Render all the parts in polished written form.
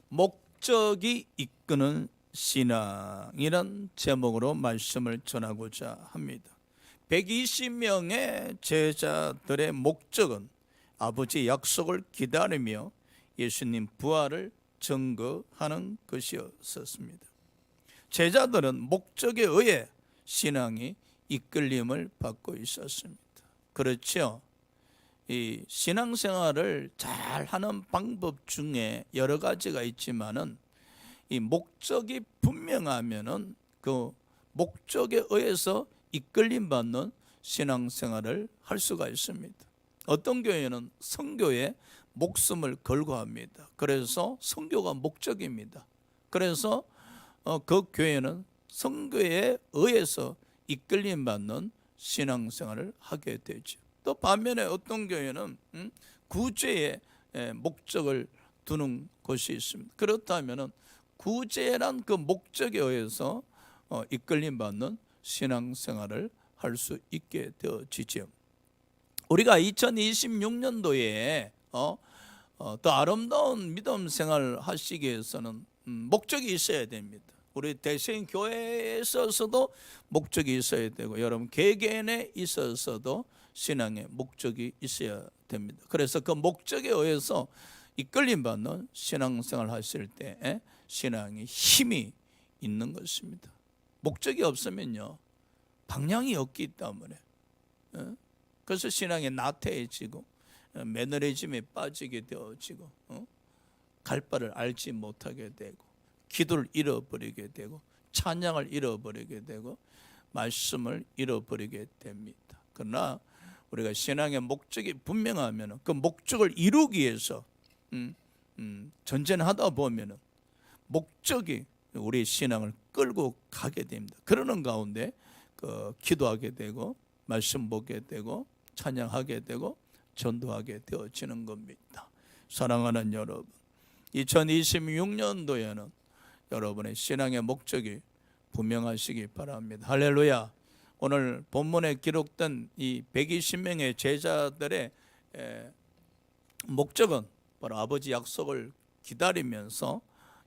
목적이 이끄는 신앙이란 제목으로 말씀을 전하고자 합니다. 120명의 제자들의 목적은 아버지 약속을 기다리며 예수님 부활을 증거하는 것이었습니다. 제자들은 목적에 의해 신앙이 이끌림을 받고 있었습니다. 그렇죠? 이 신앙생활을 잘하는 방법 중에 여러 가지가 있지만은 이 목적이 분명하면은 그 목적에 의해서 이끌림 받는 신앙생활을 할 수가 있습니다. 어떤 교회는 선교에 목숨을 걸고 합니다. 그래서 선교가 목적입니다. 그래서 그 교회는 선교에 의해서 이끌림 받는 신앙생활을 하게 되죠. 또 반면에 어떤 교회는 구제에 목적을 두는 곳이 있습니다. 그렇다면 구제란 그 목적에 의해서 이끌림 받는 신앙생활을 할 수 있게 되어지죠. 우리가 2026년도에 더 아름다운 믿음 생활을 하시기 위해서는 목적이 있어야 됩니다. 우리 대신 교회에 있어서도 목적이 있어야 되고 여러분 개개인에 있어서도 신앙의 목적이 있어야 됩니다. 그래서 그 목적에 의해서 이끌림 받는 신앙생활을 하실 때 신앙이 힘이 있는 것입니다. 목적이 없으면요 방향이 없기 때문에 그래서 신앙이 나태해지고 매너리즘에 빠지게 되어지고 갈 바를 알지 못하게 되고 기도를 잃어버리게 되고 찬양을 잃어버리게 되고 말씀을 잃어버리게 됩니다. 그러나 우리가 신앙의 목적이 분명하면 그 목적을 이루기 위해서 전쟁하다 보면 목적이 우리 신앙을 끌고 가게 됩니다. 그러는 가운데 기도하게 되고 말씀 보게 되고 찬양하게 되고 전도하게 되어지는 겁니다. 사랑하는 여러분, 2026년도에는 여러분의 신앙의 목적이 분명하시기 바랍니다. 할렐루야. 오늘 본문에 기록된 이 120명의 제자들의 목적은 바로 아버지 약속을 기다리면서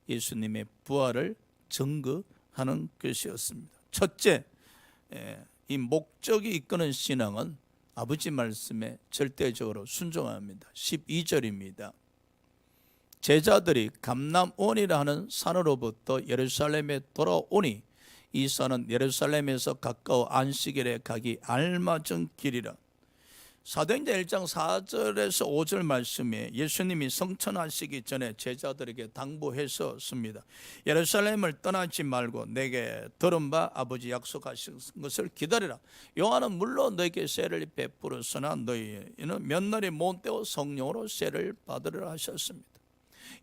예수님의 부활을 증거하는 것이었습니다. 첫째, 이 목적이 이끄는 신앙은 아버지 말씀에 절대적으로 순종합니다. 12절입니다. 제자들이 감람원이라 하는 산으로부터 예루살렘에 돌아오니 이 산은 예루살렘에서 가까워 안식일에 가기 알맞은 길이라. 사도행전 1장 4절에서 5절 말씀에 예수님이 성천하시기 전에 제자들에게 당부했었습니다. 예루살렘을 떠나지 말고 내게 들은 바 아버지 약속하신 것을 기다리라. 요한은 물론 너에게 세를 베풀었으나 너희는 몇 날이 못 되어 성령으로 세를 받으리라 하셨습니다.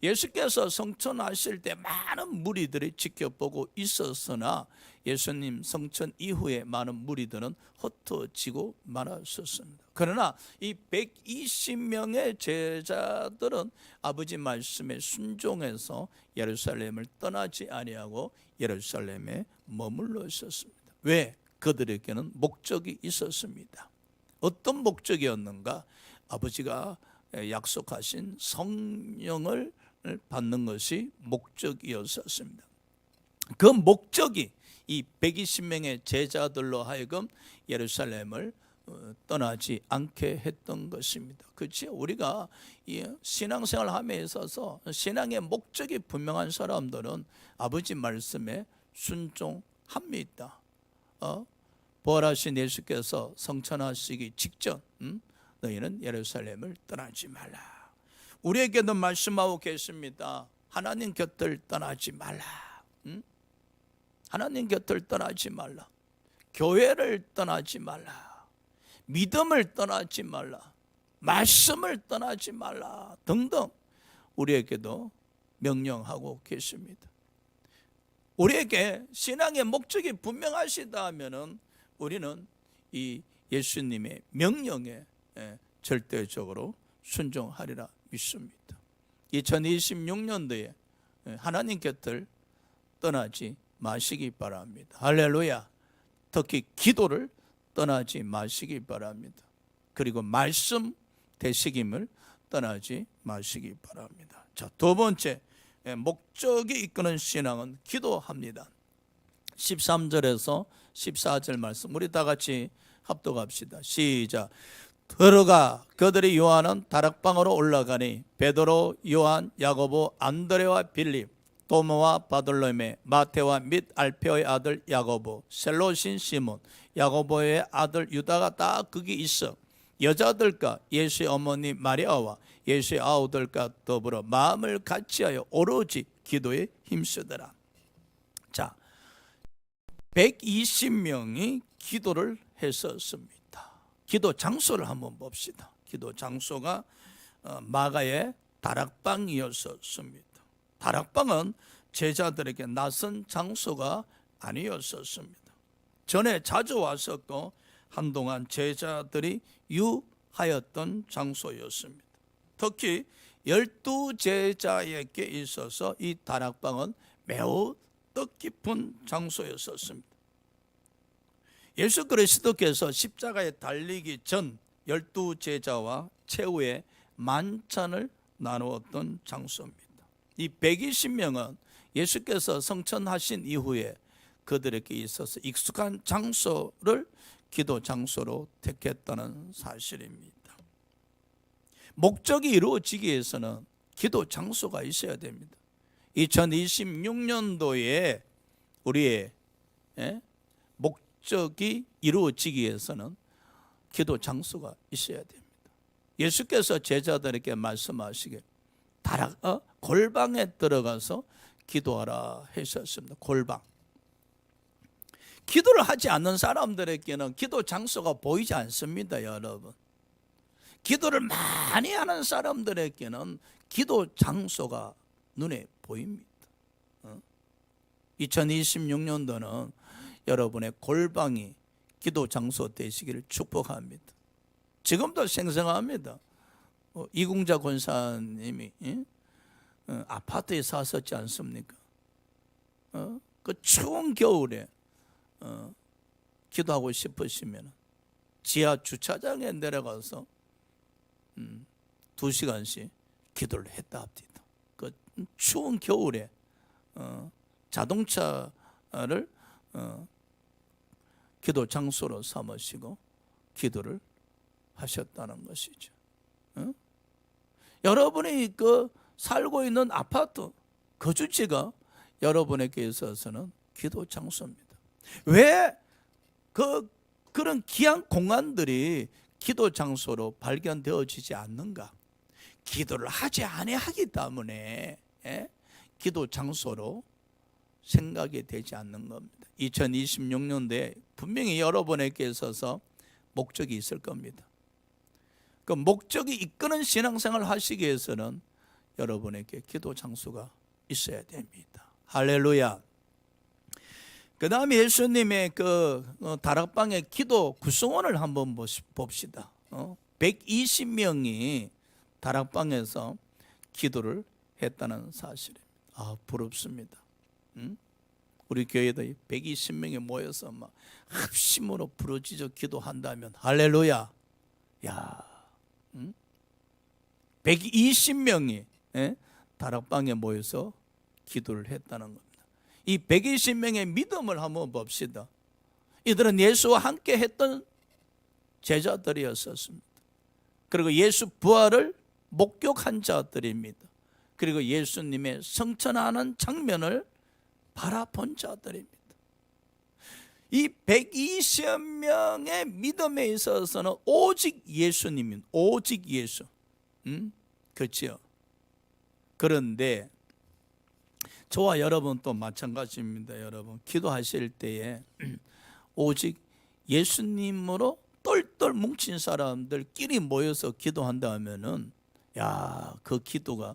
예수께서 성천하실 때 많은 무리들이 지켜보고 있었으나 예수님 성천 이후에 많은 무리들은 흩어지고 말았었습니다. 그러나 이 120명의 제자들은 아버지 말씀에 순종해서 예루살렘을 떠나지 아니하고 예루살렘에 머물러 있었습니다. 왜? 그들에게는 목적이 있었습니다. 어떤 목적이었는가? 아버지가 약속하신 성령을 받는 것이 목적이었습니다. 그 목적이 이 120명의 제자들로 하여금 예루살렘을 떠나지 않게 했던 것입니다. 그렇죠? 우리가 신앙생활 함에 있어서 신앙의 목적이 분명한 사람들은 아버지 말씀에 순종합니다. 부활하신 예수께서 성천하시기 직전 너희는 예루살렘을 떠나지 말라. 우리에게도 말씀하고 계십니다. 하나님 곁을 떠나지 말라. 하나님 곁을 떠나지 말라. 교회를 떠나지 말라. 믿음을 떠나지 말라. 말씀을 떠나지 말라. 등등 우리에게도 명령하고 계십니다. 우리에게 신앙의 목적이 분명하시다 하면은 우리는 이 예수님의 명령에 절대적으로 순종하리라 믿습니다. 2026년도에 하나님 곁을 떠나지 마시기 바랍니다. 할렐루야. 특히 기도를 떠나지 마시기 바랍니다. 그리고 말씀 되새김을 떠나지 마시기 바랍니다. 자, 두 번째 목적이 이끄는 신앙은 기도합니다. 13절에서 14절 말씀 우리 다 같이 합독합시다. 시작. 들어가 그들이 요한은 다락방으로 올라가니 베드로, 요한, 야고보, 안드레와 빌립, 도마와 바돌로메, 마테와 및 알페오의 아들 야고보, 셀롯인 시몬, 야고보의 아들 유다가 다 거기 있어 여자들과 예수의 어머니 마리아와 예수의 아우들과 더불어 마음을 같이하여 오로지 기도에 힘쓰더라. 자, 120명이 기도를 했었습니다. 기도 장소를 한번 봅시다. 기도 장소가 마가의 다락방이었습니다. 다락방은 제자들에게 낯선 장소가 아니었습니다. 전에 자주 왔었고 한동안 제자들이 유하였던 장소였습니다. 특히 12제자에게 있어서 이 다락방은 매우 뜻깊은 장소였었습니다. 예수 그리스도께서 십자가에 달리기 전 12제자와 최후의 만찬을 나누었던 장소입니다. 이 120명은 예수께서 성천하신 이후에 그들에게 있어서 익숙한 장소를 기도 장소로 택했다는 사실입니다. 목적이 이루어지기 위해서는 기도 장소가 있어야 됩니다. 2026년도에 우리의 목적이 이루어지기 위해서는 기도 장소가 있어야 됩니다. 예수께서 제자들에게 말씀하시길 골방에 들어가서 기도하라 하셨습니다. 골방. 기도를 하지 않는 사람들에게는 기도 장소가 보이지 않습니다, 여러분. 기도를 많이 하는 사람들에게는 기도 장소가 눈에 보입니다. 2026년도는 여러분의 골방이 기도 장소 되시기를 축복합니다. 지금도 생생합니다. 이궁자 권사님이 아파트에 사셨지 않습니까? 그 추운 겨울에 기도하고 싶으시면 지하 주차장에 내려가서 2시간씩 기도를 했다 합니다. 그 추운 겨울에 자동차를 기도 장소로 삼으시고 기도를 하셨다는 것이죠. 여러분이 그 살고 있는 아파트 거주지가 여러분에게 있어서는 기도 장소입니다. 왜 그런 귀한 공간들이 기도 장소로 발견되어지지 않는가? 기도를 하지 아니하기 때문에 기도 장소로 생각이 되지 않는 겁니다. 2026년도에 분명히 여러분에게 있어서 목적이 있을 겁니다. 그 목적이 이끄는 신앙생활을 하시기 위해서는 여러분에게 기도 장소가 있어야 됩니다. 할렐루야. 그 다음에 예수님의 그 다락방의 기도 구성원을 한번 봅시다. 120명이 다락방에서 기도를 했다는 사실입니다. 부럽습니다. 우리 교회도 120명이 모여서 막 합심으로 부르짖어 기도한다면 할렐루야. 야, 120명이 다락방에 모여서 기도를 했다는 겁니다. 이 120명의 믿음을 한번 봅시다. 이들은 예수와 함께 했던 제자들이었습니다. 그리고 예수 부활을 목격한 자들입니다. 그리고 예수님의 성천하는 장면을 바라본 자들입니다. 이 120명의 믿음에 있어서는 오직 예수님입니다. 오직 예수. 그렇죠? 그런데 저와 여러분 또 마찬가지입니다. 여러분 기도하실 때에 오직 예수님으로 똘똘 뭉친 사람들끼리 모여서 기도한다 하면은 그 기도가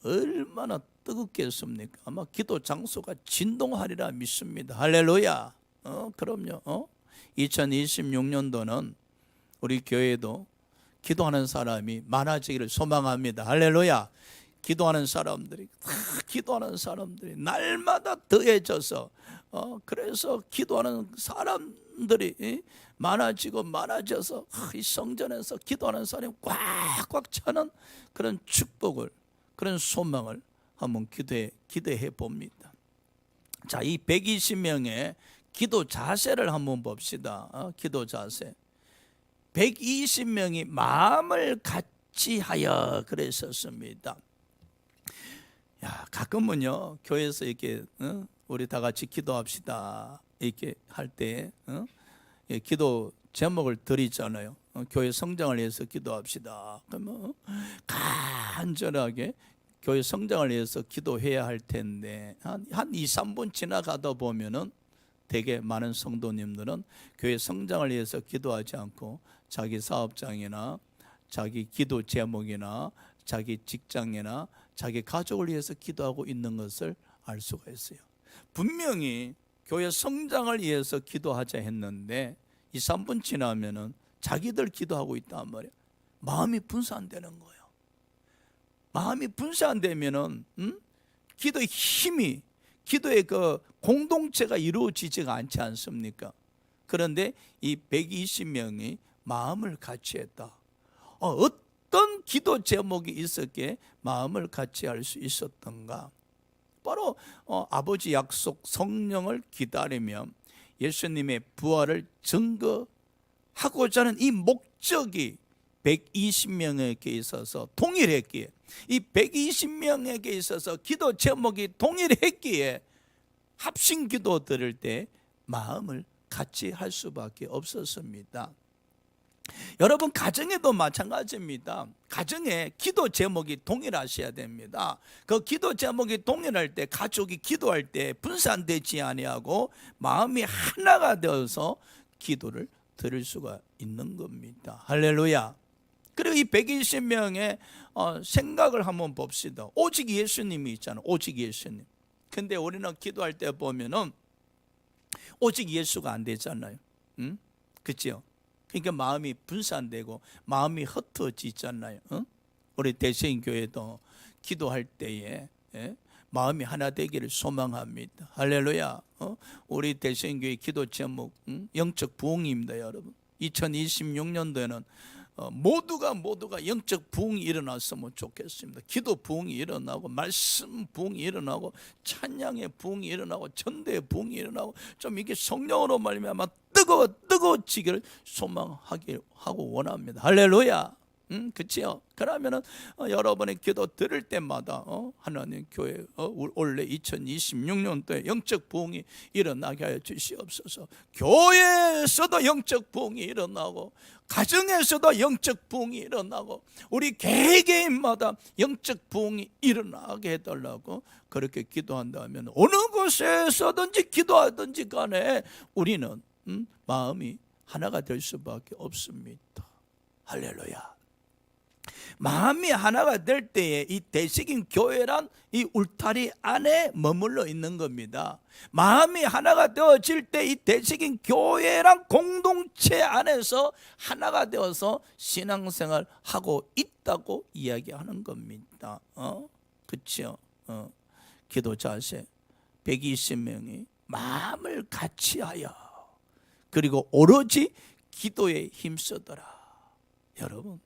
얼마나 뜨겁겠습니까? 아마 기도 장소가 진동하리라 믿습니다. 할렐루야. 그럼요. 2026년도는 우리 교회도 기도하는 사람이 많아지기를 소망합니다. 할렐루야. 기도하는 사람들이 날마다 더해져서 그래서 기도하는 사람들이 많아져서 이 성전에서 기도하는 사람이 꽉꽉 차는 그런 축복을, 그런 소망을 한번 기도해 봅니다. 자, 이 120명의 기도 자세를 한번 봅시다. 기도 자세. 120명이 마음을 같이 하여 그랬었습니다. 야, 가끔은요 교회에서 이렇게 우리 다 같이 기도합시다 이렇게 할 때 기도 제목을 드리잖아요. 교회 성장을 위해서 기도합시다. 그러면 간절하게 교회 성장을 위해서 기도해야 할 텐데 한 2, 3분 지나가다 보면은 되게 많은 성도님들은 교회 성장을 위해서 기도하지 않고 자기 사업장이나 자기 기도 제목이나 자기 직장이나 자기 가족을 위해서 기도하고 있는 것을 알 수가 있어요. 분명히 교회 성장을 위해서 기도하자 했는데 2, 3분 지나면은 자기들 기도하고 있단 말이에요. 마음이 분산되는 거예요. 마음이 분산되면은 기도의 힘이, 기도의 그 공동체가 이루어지지가 않지 않습니까? 그런데 이 120명이 마음을 같이 했다. 어떤 기도 제목이 있었기에 마음을 같이 할 수 있었던가? 바로 아버지 약속 성령을 기다리며 예수님의 부활을 증거하고자 하는 이 목적이 120명에게 있어서 동일했기에, 이 120명에게 있어서 기도 제목이 동일했기에 합심 기도 드릴 때 마음을 같이 할 수밖에 없었습니다. 여러분 가정에도 마찬가지입니다. 가정에 기도 제목이 동일하셔야 됩니다. 그 기도 제목이 동일할 때 가족이 기도할 때 분산되지 아니하고 마음이 하나가 되어서 기도를 드릴 수가 있는 겁니다. 할렐루야. 그리고 이 120명의 생각을 한번 봅시다. 오직 예수님이 있잖아요. 오직 예수님. 근데 우리는 기도할 때 보면은 오직 예수가 안 되잖아요. 그렇죠? 그러니까 마음이 분산되고 마음이 흩어지잖아요. 우리 대세인교회도 기도할 때에 마음이 하나 되기를 소망합니다. 할렐루야. 우리 대세인교회 기도 제목 영적 부흥입니다. 여러분 2026년도에는 모두가 영적 부흥이 일어났으면 좋겠습니다. 기도 부흥이 일어나고 말씀 부흥이 일어나고 찬양의 부흥이 일어나고 전도의 부흥이 일어나고 좀 이게 성령으로 말미암아 뜨거워지기를 소망하고 원합니다. 할렐루야. 그치요? 그러면은 여러분의 기도 들을 때마다 하나님 교회 올해 2026년도에 영적 부흥이 일어나게 하여 주시옵소서. 교회에서도 영적 부흥이 일어나고 가정에서도 영적 부흥이 일어나고 우리 개개인마다 영적 부흥이 일어나게 해달라고 그렇게 기도한다면 어느 곳에서든지 기도하든지 간에 우리는 마음이 하나가 될 수밖에 없습니다. 할렐루야. 마음이 하나가 될 때에 이 대식인 교회란 이 울타리 안에 머물러 있는 겁니다. 마음이 하나가 되어질 때 이 대식인 교회란 공동체 안에서 하나가 되어서 신앙생활 하고 있다고 이야기하는 겁니다. 그렇죠? 기도 자세 120명이 마음을 같이하여 그리고 오로지 기도에 힘쓰더라. 여러분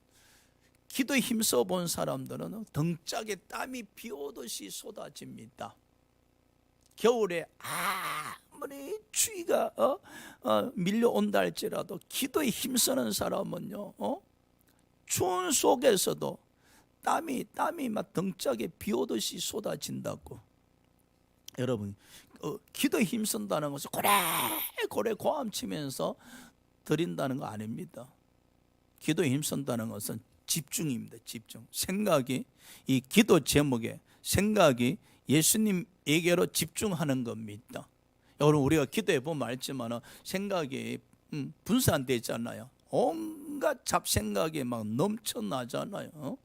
기도에 힘써 본 사람들은 등짝에 땀이 비 오듯이 쏟아집니다. 겨울에 아무리 추위가 밀려온다 할지라도 기도에 힘쓰는 사람은요 추운 속에서도 땀이 막 등짝에 비 오듯이 쏟아진다고. 여러분 기도에 힘쓴다는 것은 고래 고함치면서 드린다는 거 아닙니다. 기도에 힘쓴다는 것은 집중입니다. 집중. 생각이 이 기도 제목에 생각이 예수님에게로 집중하는 겁니다. 여러분 우리가 기도해 보면 알지만 생각이 분산되잖아요. 온갖 잡생각이 막 넘쳐나잖아요.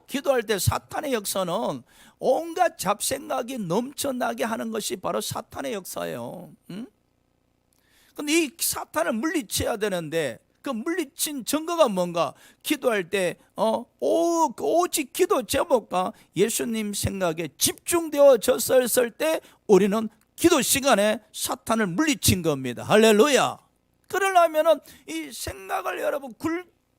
기도할 때 사탄의 역사는 온갖 잡생각이 넘쳐나게 하는 것이 바로 사탄의 역사예요. 근데 이 사탄을 물리쳐야 되는데 그 물리친 증거가 뭔가? 기도할 때 오직 기도 제목과 예수님 생각에 집중되어졌을 때 우리는 기도 시간에 사탄을 물리친 겁니다. 할렐루야. 그러려면 이 생각을 여러분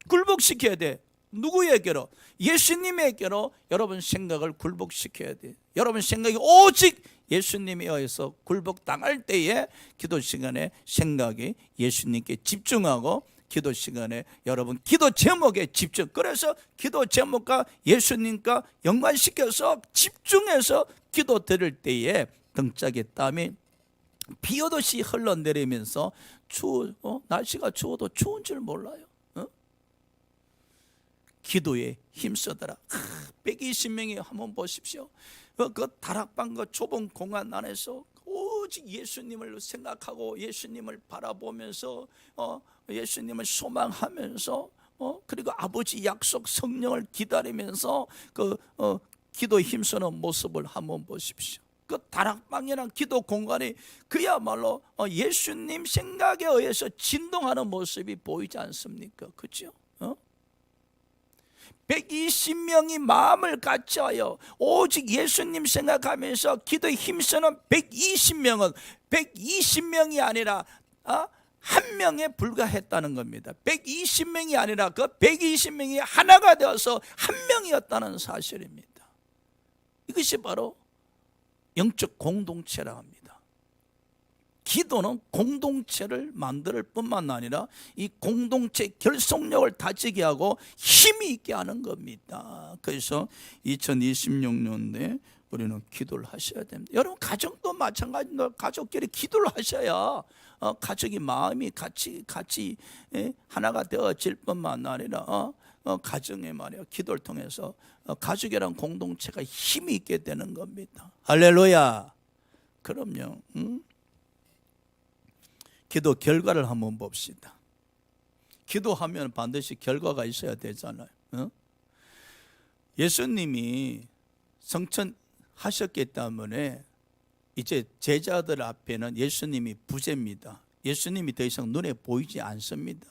굴복시켜야 돼. 누구에게로? 예수님에게로 여러분 생각을 굴복시켜야 돼요. 여러분 생각이 오직 예수님에 의해서 굴복당할 때에 기도 시간에 생각이 예수님께 집중하고 기도 시간에 여러분 기도 제목에 집중. 그래서 기도 제목과 예수님과 연관시켜서 집중해서 기도 드릴 때에 등짝에 땀이 비오듯이 흘러내리면서 날씨가 추워도 추운 줄 몰라요. 기도에 힘쓰더라. 120명이 한번 보십시오. 그 다락방 그 좁은 공간 안에서 오직 예수님을 생각하고 예수님을 바라보면서 예수님을 소망하면서 그리고 아버지 약속 성령을 기다리면서 기도에 힘쓰는 모습을 한번 보십시오. 그 다락방이란 기도 공간이 그야말로 예수님 생각에 의해서 진동하는 모습이 보이지 않습니까? 그렇죠? 120명이 마음을 같이하여 오직 예수님 생각하면서 기도에 힘쓰는 120명은 120명이 아니라 한 명에 불과했다는 겁니다. 120명이 아니라 그 120명이 하나가 되어서 한 명이었다는 사실입니다. 이것이 바로 영적 공동체라 합니다. 기도는 공동체를 만들 뿐만 아니라 이 공동체 결속력을 다지게 하고 힘이 있게 하는 겁니다. 그래서 2026년도에 우리는 기도를 하셔야 됩니다. 여러분 가정도 마찬가지입니다. 가족끼리 기도를 하셔야 가족이 마음이 같이 하나가 되어질 뿐만 아니라 가정에 말이야 기도를 통해서 가족이란 공동체가 힘이 있게 되는 겁니다. 할렐루야. 그럼요. 기도 결과를 한번 봅시다. 기도하면 반드시 결과가 있어야 되잖아요. 예수님이 성천하셨기 때문에 이제 제자들 앞에는 예수님이 부재입니다. 예수님이 더 이상 눈에 보이지 않습니다.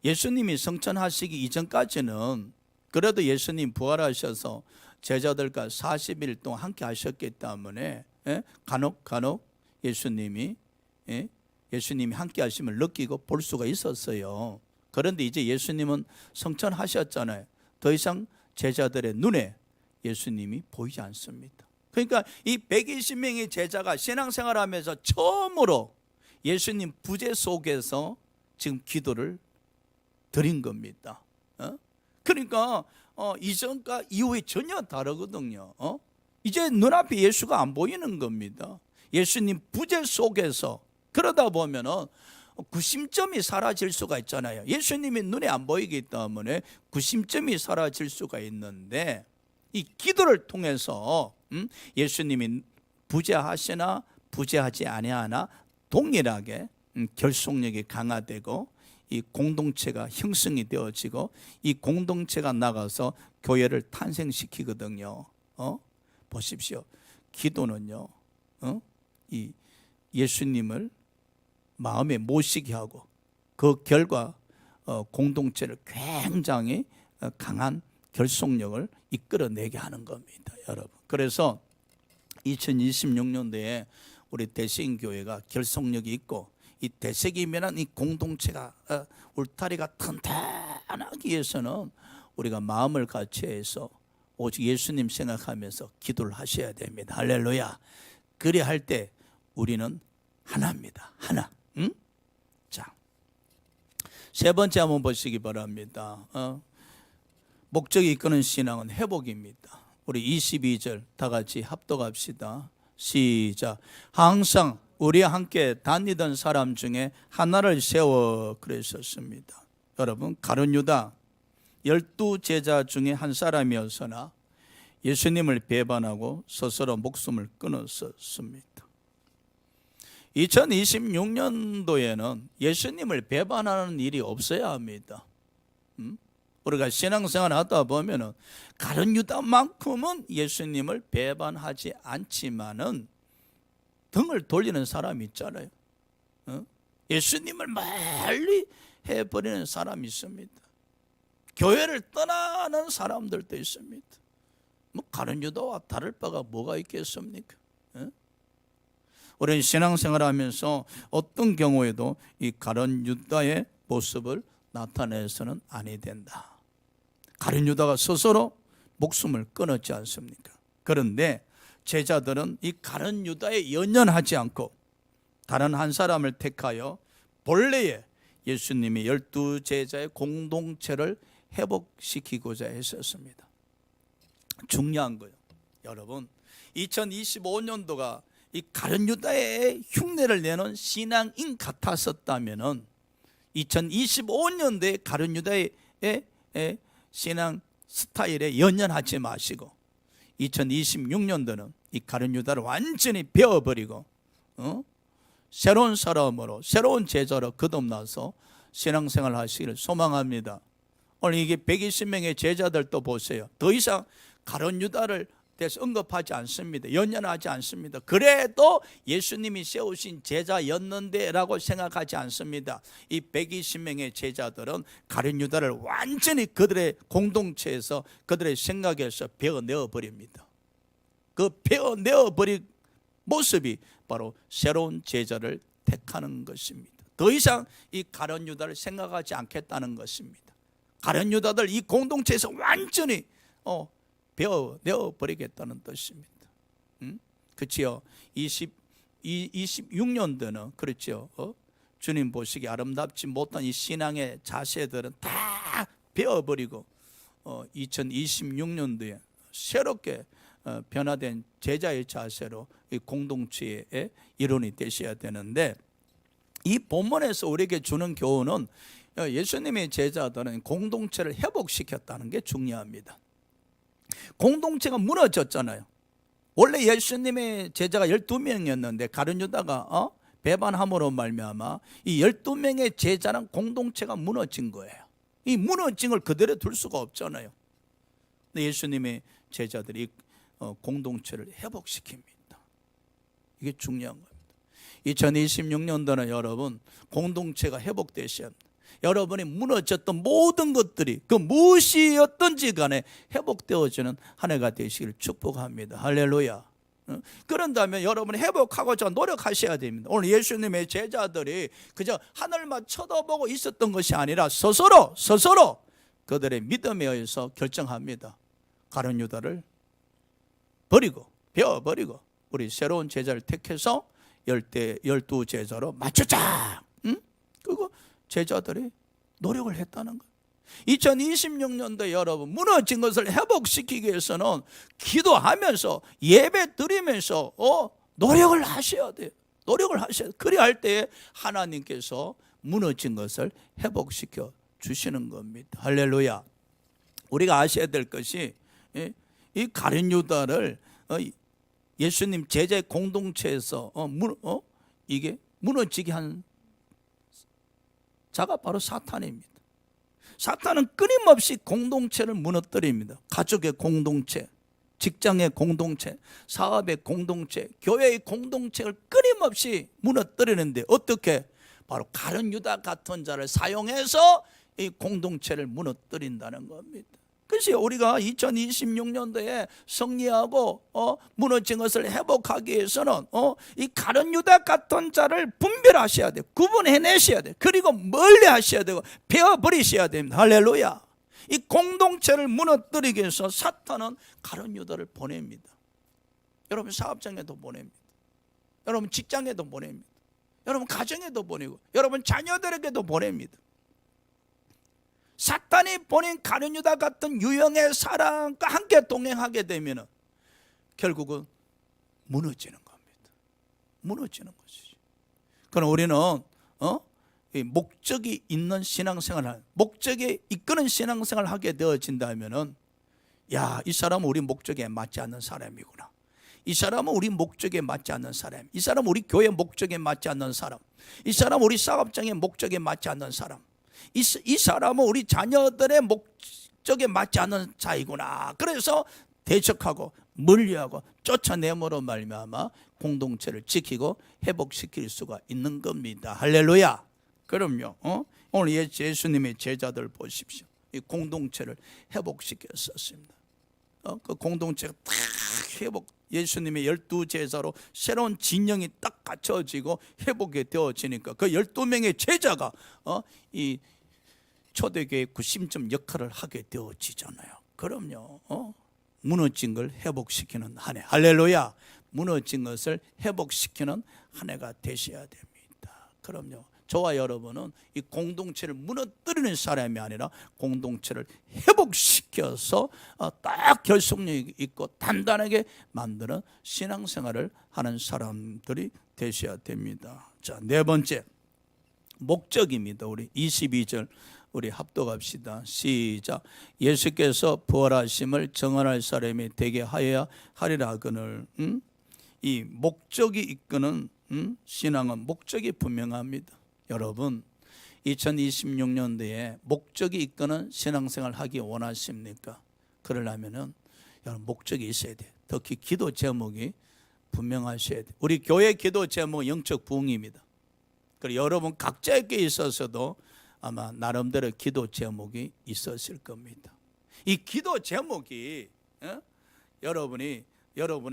예수님이 성천하시기 이전까지는 그래도 예수님 부활하셔서 제자들과 40일 동안 함께 하셨기 때문에 간혹 예수님이 함께 하심을 느끼고 볼 수가 있었어요. 그런데 이제 예수님은 성천하셨잖아요. 더 이상 제자들의 눈에 예수님이 보이지 않습니다. 그러니까 이 120명의 제자가 신앙생활하면서 처음으로 예수님 부재 속에서 지금 기도를 드린 겁니다. 그러니까 이전과 이후에 전혀 다르거든요. 이제 눈앞에 예수가 안 보이는 겁니다. 예수님 부재 속에서 그러다 보면은 구심점이 사라질 수가 있잖아요. 예수님이 눈에 안 보이기 때문에 구심점이 사라질 수가 있는데 이 기도를 통해서 예수님이 부재하시나 부재하지 아니하나 동일하게 결속력이 강화되고 이 공동체가 형성이 되어지고 이 공동체가 나가서 교회를 탄생시키거든요. 보십시오. 기도는요. 이 예수님을 마음에 모시게 하고 그 결과 공동체를 굉장히 강한 결속력을 이끌어내게 하는 겁니다, 여러분. 그래서 2026년도에 우리 대세인교회가 결속력이 있고 이 대세기면한 이 공동체가 울타리가 튼튼하기 위해서는 우리가 마음을 같이해서 오직 예수님 생각하면서 기도를 하셔야 됩니다. 할렐루야. 그래 할 때 우리는 하나입니다. 하나. 자, 세 번째 한번 보시기 바랍니다. 목적이 이끄는 신앙은 회복입니다. 우리 22절 다 같이 합독합시다. 시작. 항상 우리와 함께 다니던 사람 중에 하나를 세워 그랬었습니다. 여러분, 가룟 유다 12제자 중에 한 사람이었으나 예수님을 배반하고 스스로 목숨을 끊었었습니다. 2026년도에는 예수님을 배반하는 일이 없어야 합니다. 우리가 신앙생활 하다 보면은 가룟 유다만큼은 예수님을 배반하지 않지만은 등을 돌리는 사람이 있잖아요. 예수님을 멀리 해버리는 사람이 있습니다. 교회를 떠나는 사람들도 있습니다. 뭐 가룟 유다와 다를 바가 뭐가 있겠습니까? 우리는 신앙생활하면서 어떤 경우에도 이 가룟 유다의 모습을 나타내서는 아니 된다. 가룟 유다가 스스로 목숨을 끊었지 않습니까? 그런데 제자들은 이 가룟 유다에 연연하지 않고 다른 한 사람을 택하여 본래의 예수님이 12제자의 공동체를 회복시키고자 했었습니다. 중요한 거예요. 여러분, 2025년도가 이 가룟 유다의 흉내를 내는 신앙인 같았었다면은 2025년도에 가룟 유다의 신앙 스타일에 연연하지 마시고 2026년도는 이 가룟 유다를 완전히 베어버리고 새로운 사람으로 새로운 제자로 거듭나서 신앙생활 하시기를 소망합니다. 오늘 이게 120명의 제자들도 보세요. 더 이상 가룟 유다를 대해서 언급하지 않습니다. 연연하지 않습니다. 그래도 예수님이 세우신 제자였는데 라고 생각하지 않습니다. 이 120명의 제자들은 가룟 유다를 완전히 그들의 공동체에서 그들의 생각에서 베어내어 버립니다. 그 베어내어 버린 모습이 바로 새로운 제자를 택하는 것입니다. 더 이상 이 가룟 유다를 생각하지 않겠다는 것입니다. 가룟 유다들 이 공동체에서 완전히 베어내어 버리겠다는 뜻입니다. 그렇지요? 26년도는 그렇죠. 주님 보시기 아름답지 못한 이 신앙의 자세들은 다 베어버리고 2026년도에 새롭게 변화된 제자의 자세로 이 공동체의 일원이 되셔야 되는데, 이 본문에서 우리에게 주는 교훈은 예수님의 제자들은 공동체를 회복시켰다는 게 중요합니다. 공동체가 무너졌잖아요. 원래 예수님의 제자가 12명이었는데 가룟 유다가 배반함으로 말미암아 이 12명의 제자는 공동체가 무너진 거예요. 이 무너진 걸 그대로 둘 수가 없잖아요. 근데 예수님의 제자들이 공동체를 회복시킵니다. 이게 중요한 겁니다. 2026년도는 여러분 공동체가 회복되셔야 합니다. 여러분이 무너졌던 모든 것들이 그 무엇이었든지 간에 회복되어지는 한 해가 되시기를 축복합니다. 할렐루야. 그런다면 여러분이 회복하고자 노력하셔야 됩니다. 오늘 예수님의 제자들이 그저 하늘만 쳐다보고 있었던 것이 아니라 스스로 그들의 믿음에 의해서 결정합니다. 가룟 유다를 버리고 베어버리고 우리 새로운 제자를 택해서 12제자로 맞추자. 그거 제자들이 노력을 했다는 거예요. 2026년도에 여러분 무너진 것을 회복시키기 위해서는 기도하면서 예배 드리면서 노력을 하셔야 돼요. 노력을 하셔야 돼요. 그리할 때에 하나님께서 무너진 것을 회복시켜 주시는 겁니다. 할렐루야. 우리가 아셔야 될 것이 이 가룟 유다를 예수님 제자의 공동체에서 이게 무너지게 한 자가 바로 사탄입니다. 사탄은 끊임없이 공동체를 무너뜨립니다. 가족의 공동체, 직장의 공동체, 사업의 공동체, 교회의 공동체를 끊임없이 무너뜨리는데 어떻게? 바로 가룟 유다 같은 자를 사용해서 이 공동체를 무너뜨린다는 겁니다. 그래서 우리가 2026년도에 승리하고 무너진 것을 회복하기 위해서는 이 가룟 유다 같은 자를 분별하셔야 돼요. 구분해내셔야 돼요. 그리고 멀리 하셔야 되고 베어버리셔야 됩니다. 할렐루야. 이 공동체를 무너뜨리기 위해서 사탄은 가룟 유다를 보냅니다. 여러분 사업장에도 보냅니다. 여러분 직장에도 보냅니다. 여러분 가정에도 보내고 여러분 자녀들에게도 보냅니다. 사탄이 보낸 가룟 유다 같은 유형의 사람과 함께 동행하게 되면 결국은 무너지는 겁니다. 무너지는 것이죠. 그럼 우리는 목적이 있는 신앙생활을, 목적에 이끄는 신앙생활을 하게 되어진다면은 이 사람은 우리 목적에 맞지 않는 사람이구나. 이 사람은 우리 목적에 맞지 않는 사람. 이 사람은 우리 교회 목적에 맞지 않는 사람. 이 사람은 우리 사업장의 목적에 맞지 않는 사람. 이 사람은 우리 자녀들의 목적에 맞지 않는 자이구나. 그래서 대적하고 멀리하고 쫓아내므로 말미암아 공동체를 지키고 회복시킬 수가 있는 겁니다. 할렐루야. 그럼요. 오늘 예수님의 제자들 보십시오. 이 공동체를 회복시켰었습니다. 그 공동체가 딱 회복, 예수님의 12제자로 새로운 진영이 딱 갖춰지고 회복이 되어지니까 그 12명의 제자가 이 초대교회 구심점 역할을 하게 되어지잖아요. 그럼요. 무너진 걸 회복시키는 한 해. 할렐루야. 무너진 것을 회복시키는 한 해가 되셔야 됩니다. 그럼요. 저와 여러분은 이 공동체를 무너뜨리는 사람이 아니라 공동체를 회복시켜서 딱 결속력 있고 단단하게 만드는 신앙생활을 하는 사람들이 되셔야 됩니다. 자, 네 번째 목적입니다. 우리 22절 우리 합독합시다. 시작. 예수께서 부활하심을 정언할 사람이 되게 하여야 하리라 하거늘. 이 목적이 이끄는 신앙은 목적이 분명합니다. 여러분 2026년도에 목적이 이끄는 신앙생활 하기 원하십니까? 그러려면은 여러분 목적이 있어야 돼요. 특히 기도 제목이 분명하셔야 돼요. 우리 교회 기도 제목 영적 부흥입니다. 그리고 여러분 각자에게 있어서도 아마 나름대로 기도 제목이 있었을 겁니다. 이 기도 제목이 여러분을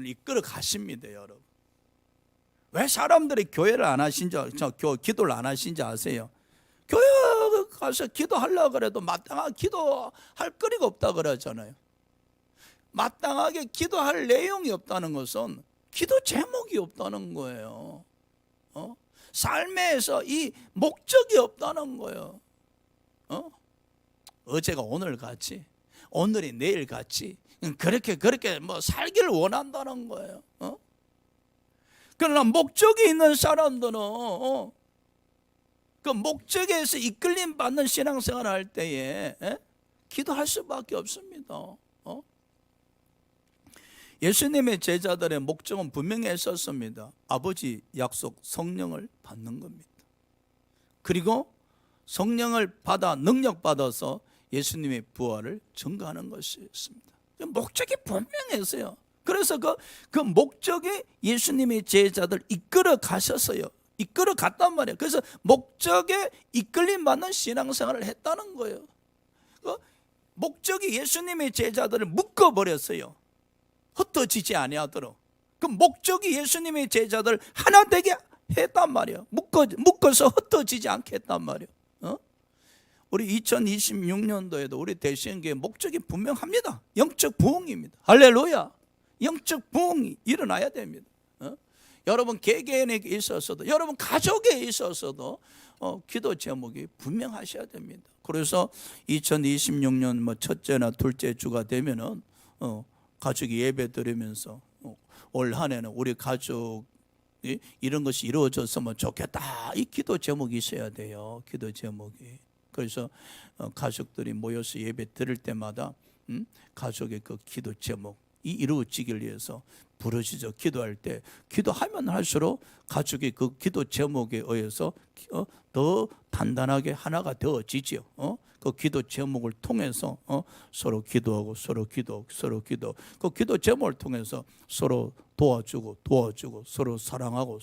이끌어 가십니다. 여러분 왜 사람들이 교회를 안 하신지, 기도를 안 하신지 아세요? 교회 가서 기도하려고 그래도 마땅하게 기도할 거리가 없다 그러잖아요. 마땅하게 기도할 내용이 없다는 것은 기도 제목이 없다는 거예요. 삶에서 이 목적이 없다는 거예요. 어제가 오늘 같이, 오늘이 내일 같이 그렇게 뭐 살기를 원한다는 거예요. 그러나 목적이 있는 사람들은 그 목적에서 이끌림 받는 신앙생활을 할 때에 기도할 수밖에 없습니다. 예수님의 제자들의 목적은 분명히 했었습니다. 아버지 약속 성령을 받는 겁니다. 그리고 성령을 받아 능력 받아서 예수님의 부활을 증거하는 것이었습니다. 목적이 분명했어요. 그래서 그 목적이 예수님의 제자들 이끌어 가셨어요. 이끌어 갔단 말이에요. 그래서 목적에 이끌림 받는 신앙생활을 했다는 거예요. 그 목적이 예수님의 제자들을 묶어버렸어요. 흩어지지 아니하도록. 그 목적이 예수님의 제자들 하나 되게 했단 말이에요. 묶어서 흩어지지 않게 했단 말이에요. 우리 2026년도에도 우리 대신교회 목적이 분명합니다. 영적 부흥입니다. 할렐루야. 영적 부흥이 일어나야 됩니다. 여러분 개개인에게 있어서도 여러분 가족에 있어서도 기도 제목이 분명하셔야 됩니다. 그래서 2026년 뭐 첫째나 둘째 주가 되면은 가족이 예배 드리면서 올 한 해는 우리 가족이 이런 것이 이루어졌으면 좋겠다. 이 기도 제목이 있어야 돼요. 기도 제목이. 그래서 가족들이 모여서 예배 드릴 때마다 가족의 그 기도 제목이 이루어지길 위해서 부르짖어 기도할 때 기도하면 할수록 가족의 그 기도 제목에 의해서 더 단단하게 하나가 되어지죠. 그 기도 제목을 통해서 서로 기도하고 서로 기도하고 서로 기도. 그 기도 제목을 통해서 서로 도와주고 서로 사랑하고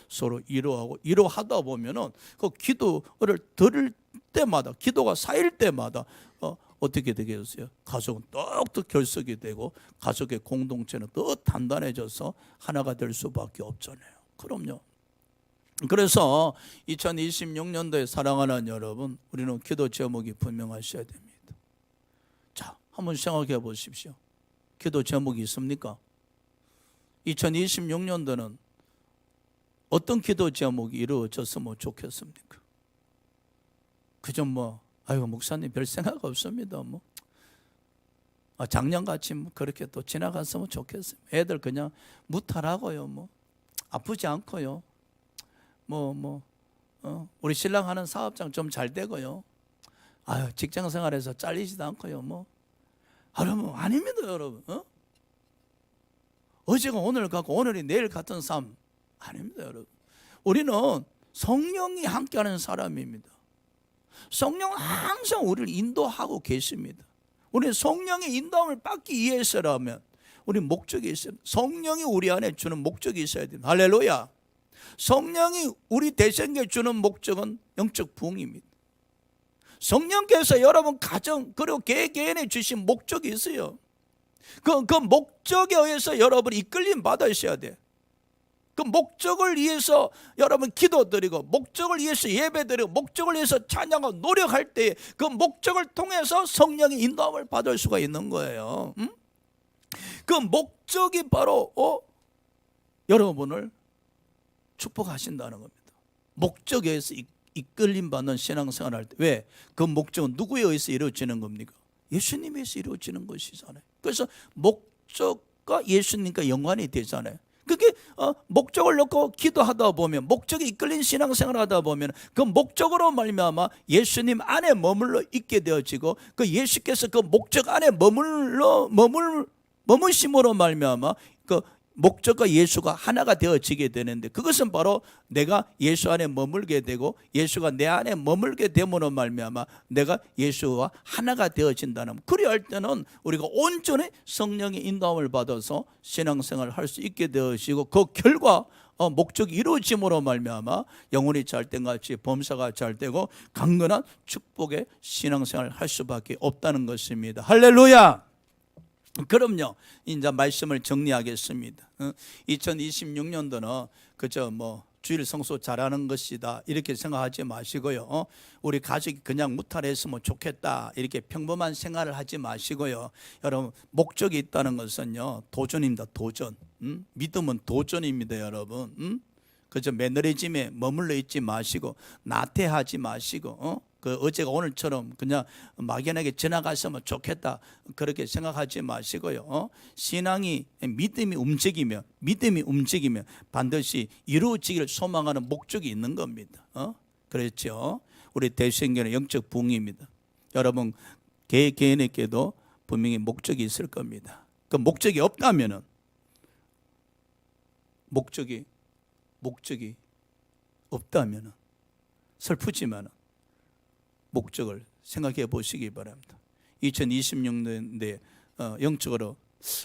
서로 이루하다 보면은 그 기도를 들을 때마다 기도가 쌓일 때마다 어떻게 되겠어요? 가족은 더욱더 결속이 되고 가족의 공동체는 더 단단해져서 하나가 될 수밖에 없잖아요. 그럼요. 그래서 2026년도에 사랑하는 여러분, 우리는 기도 제목이 분명하셔야 됩니다. 자, 한번 생각해 보십시오. 기도 제목이 있습니까? 2026년도는 어떤 기도 제목이 이루어졌으면 좋겠습니까? 그저 아이고 목사님 별 생각 없습니다. 작년같이 그렇게 또 지나갔으면 좋겠어요. 애들 그냥 무탈하고요. 아프지 않고요. 우리 신랑 하는 사업장 좀 잘 되고요. 직장 생활에서 잘리지도 않고요. 여러분 아닙니다, 여러분. 어제가 오늘 같고 오늘이 내일 같은 삶 아닙니다, 여러분. 우리는 성령이 함께하는 사람입니다. 성령은 항상 우리를 인도하고 계십니다. 우리 성령의 인도함을 받기 위해서라면 우리 목적이 있어요. 성령이 우리 안에 주는 목적이 있어야 됩니다. 할렐루야. 성령이 우리 대생에 주는 목적은 영적 부흥입니다. 성령께서 여러분 가정 그리고 개개인에 주신 목적이 있어요. 그 목적에 의해서 여러분이 이끌림 받으셔야 돼요. 그 목적을 위해서 여러분 기도드리고 목적을 위해서 예배드리고 목적을 위해서 찬양하고 노력할 때 그 목적을 통해서 성령의 인도함을 받을 수가 있는 거예요. 그 목적이 바로 여러분을 축복하신다는 겁니다. 목적에 의해서 이끌림 받는 신앙생활을 할 때 왜? 그 목적은 누구에 의해서 이루어지는 겁니까? 예수님에 의해서 이루어지는 것이잖아요. 그래서 목적과 예수님과 연관이 되잖아요. 그게 목적을 놓고 기도하다 보면 목적에 이끌린 신앙생활을 하다 보면 그 목적으로 말미암아 예수님 안에 머물러 있게 되어지고 그 예수께서 그 목적 안에 머무심으로 말미암아 그 목적과 예수가 하나가 되어지게 되는데 그것은 바로 내가 예수 안에 머물게 되고 예수가 내 안에 머물게 됨으로 말미암아 내가 예수와 하나가 되어진다는 그리야 할 때는 우리가 온전히 성령의 인도함을 받아서 신앙생활을 할 수 있게 되어지고 그 결과 목적이 이루어짐으로 말미암아 영혼이 잘된 같이 범사가 잘되고 강건한 축복의 신앙생활을 할 수밖에 없다는 것입니다. 할렐루야. 그럼요. 이제 말씀을 정리하겠습니다. 2026년도는 그저 주일 성수 잘하는 것이다 이렇게 생각하지 마시고요. 우리 가족이 그냥 무탈했으면 좋겠다 이렇게 평범한 생활을 하지 마시고요. 여러분 목적이 있다는 것은요 도전입니다. 도전. 믿음은 도전입니다. 여러분. 그저 매너리즘에 머물러 있지 마시고 나태하지 마시고 그 어제가 오늘처럼 그냥 막연하게 지나갔으면 좋겠다 그렇게 생각하지 마시고요. 신앙이 믿음이 움직이면 반드시 이루어지기를 소망하는 목적이 있는 겁니다. 그렇죠. 우리 대생교는 영적 부흥입니다. 여러분 개인에게도 분명히 목적이 있을 겁니다. 그 목적이 없다면은 목적이 없다면은 슬프지만은 목적을 생각해 보시기 바랍니다. 2026년도에 영적으로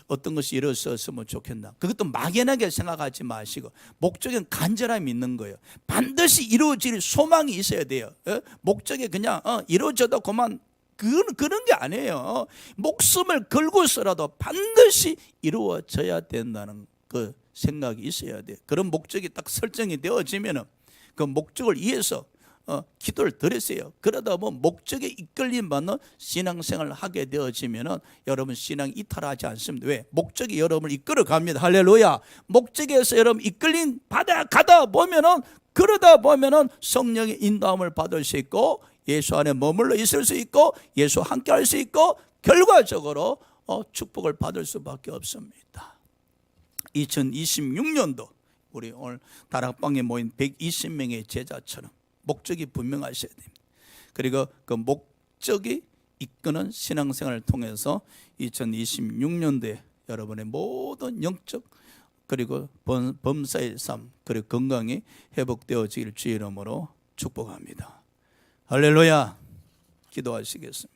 어떤 것이 이루어졌으면 좋겠나 그것도 막연하게 생각하지 마시고 목적엔 간절함이 있는 거예요. 반드시 이루어질 소망이 있어야 돼요. 목적이 그냥 이루어져도 그만 그런 게 아니에요. 목숨을 걸고서라도 반드시 이루어져야 된다는 그 생각이 있어야 돼요. 그런 목적이 딱 설정이 되어지면 그 목적을 위해서 기도를 드렸어요. 그러다 보면 목적에 이끌림 받는 신앙생활을 하게 되어지면 여러분 신앙 이탈하지 않습니다. 왜? 목적이 여러분을 이끌어 갑니다. 할렐루야. 목적에서 여러분 이끌림 가다 보면은 그러다 보면은 성령의 인도함을 받을 수 있고 예수 안에 머물러 있을 수 있고 예수와 함께 할 수 있고 결과적으로 축복을 받을 수밖에 없습니다. 2026년도 우리 오늘 다락방에 모인 120명의 제자처럼 목적이 분명하셔야 됩니다. 그리고 그 목적이 이끄는 신앙생활을 통해서 2026년도에 여러분의 모든 영적 그리고 범사의 삶 그리고 건강이 회복되어지길 주의 이름으로 축복합니다. 할렐루야. 기도하시겠습니다.